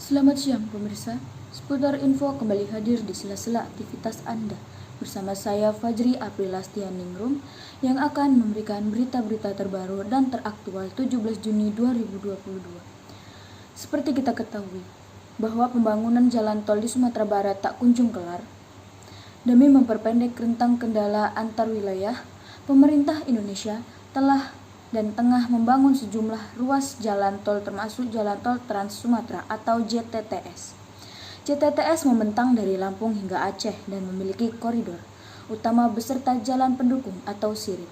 Selamat siang pemirsa, seputar info kembali hadir di sela-sela aktivitas Anda bersama saya Fajri Aprilastianingrum yang akan memberikan berita-berita terbaru dan teraktual 17 Juni 2022. Seperti kita ketahui, bahwa pembangunan jalan tol di Sumatera Barat tak kunjung kelar. Demi memperpendek rentang kendala antar wilayah, pemerintah Indonesia telah dan tengah membangun sejumlah ruas jalan tol termasuk Jalan Tol Trans Sumatera atau JTTS. JTTS membentang dari Lampung hingga Aceh dan memiliki koridor utama beserta jalan pendukung atau sirip.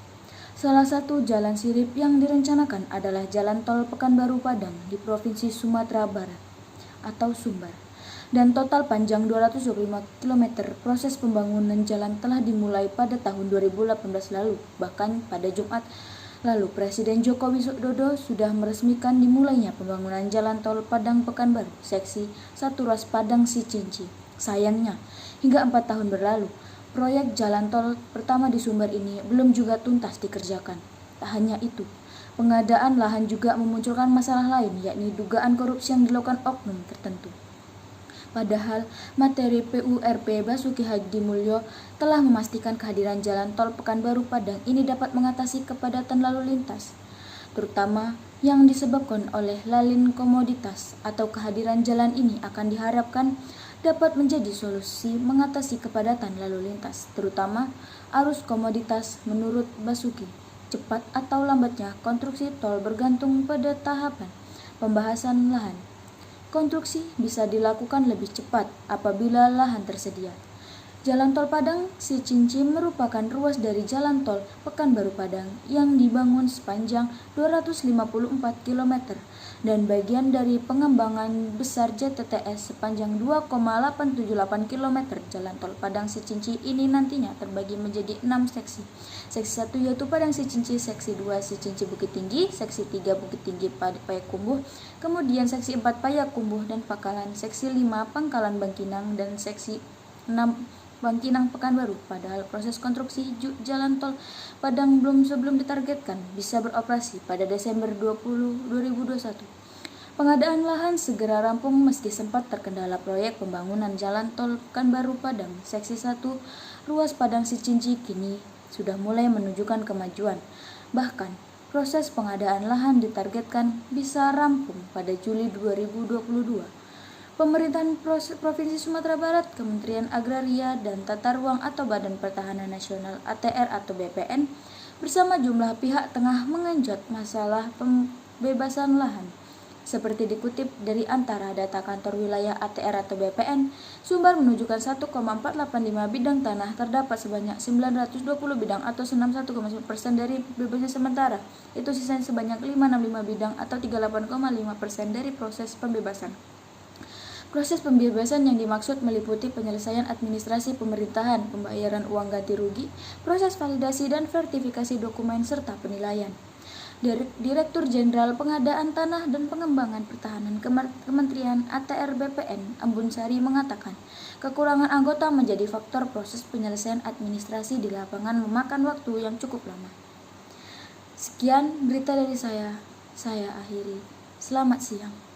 Salah satu jalan sirip yang direncanakan adalah Jalan Tol Pekanbaru Padang di Provinsi Sumatera Barat atau Sumbar. Dan total panjang 225 km. Proses pembangunan jalan telah dimulai pada tahun 2018 lalu. Bahkan pada Jumat lalu Presiden Joko Widodo sudah meresmikan dimulainya pembangunan Jalan Tol Padang Pekanbaru seksi 1 ruas Padang Sicinci. Sayangnya, hingga 4 tahun berlalu, proyek jalan tol pertama di Sumbar ini belum juga tuntas dikerjakan. Tak hanya itu, pengadaan lahan juga memunculkan masalah lain, yakni dugaan korupsi yang dilakukan oknum tertentu. Padahal materi PURP Basuki Hadimulyo telah memastikan kehadiran jalan tol Pekanbaru Padang ini dapat mengatasi kepadatan lalu lintas, terutama yang disebabkan oleh lalin komoditas. Atau kehadiran jalan ini akan diharapkan dapat menjadi solusi mengatasi kepadatan lalu lintas, terutama arus komoditas. Menurut Basuki, cepat atau lambatnya konstruksi tol bergantung pada tahapan pembahasan lahan. Konstruksi bisa dilakukan lebih cepat apabila lahan tersedia. Jalan Tol Padang Sicinci merupakan ruas dari Jalan Tol Pekanbaru Padang yang dibangun sepanjang 254 km dan bagian dari pengembangan besar JTTS sepanjang 2,878 km. Jalan Tol Padang Sicinci ini nantinya terbagi menjadi 6 seksi. Seksi 1 yaitu Padang Sicinci, seksi 2 Sicinci Bukit Tinggi, seksi 3 Bukit Tinggi Payakumbuh, kemudian seksi 4 Payakumbuh dan Pakalan, seksi 5 Pangkalan Bangkinang, dan seksi 6 Bangkinang Pekanbaru. Padahal proses konstruksi jalan tol Padang sebelum ditargetkan bisa beroperasi pada Desember 2021. Pengadaan lahan segera rampung meski sempat terkendala. Proyek pembangunan jalan tol Pekanbaru Padang seksi 1 ruas Padang Sicinci kini sudah mulai menunjukkan kemajuan. Bahkan proses pengadaan lahan ditargetkan bisa rampung pada Juli 2022. Pemerintahan Provinsi Sumatera Barat, Kementerian Agraria dan Tata Ruang atau Badan Pertahanan Nasional ATR atau BPN bersama jumlah pihak tengah mengenjot masalah pembebasan lahan. Seperti dikutip dari antara data kantor wilayah ATR atau BPN, Sumbar menunjukkan 1,485 bidang tanah, terdapat sebanyak 920 bidang atau 61,1% dari bebasnya, sementara itu sisanya sebanyak 565 bidang atau 38,5% dari proses pembebasan. Proses pembebasan yang dimaksud meliputi penyelesaian administrasi pemerintahan, pembayaran uang ganti rugi, proses validasi dan sertifikasi dokumen, serta penilaian. Direktur Jenderal Pengadaan Tanah dan Pengembangan Pertahanan Kementerian ATR BPN, Embun Sari, mengatakan kekurangan anggota menjadi faktor proses penyelesaian administrasi di lapangan memakan waktu yang cukup lama. Sekian berita dari saya akhiri. Selamat siang.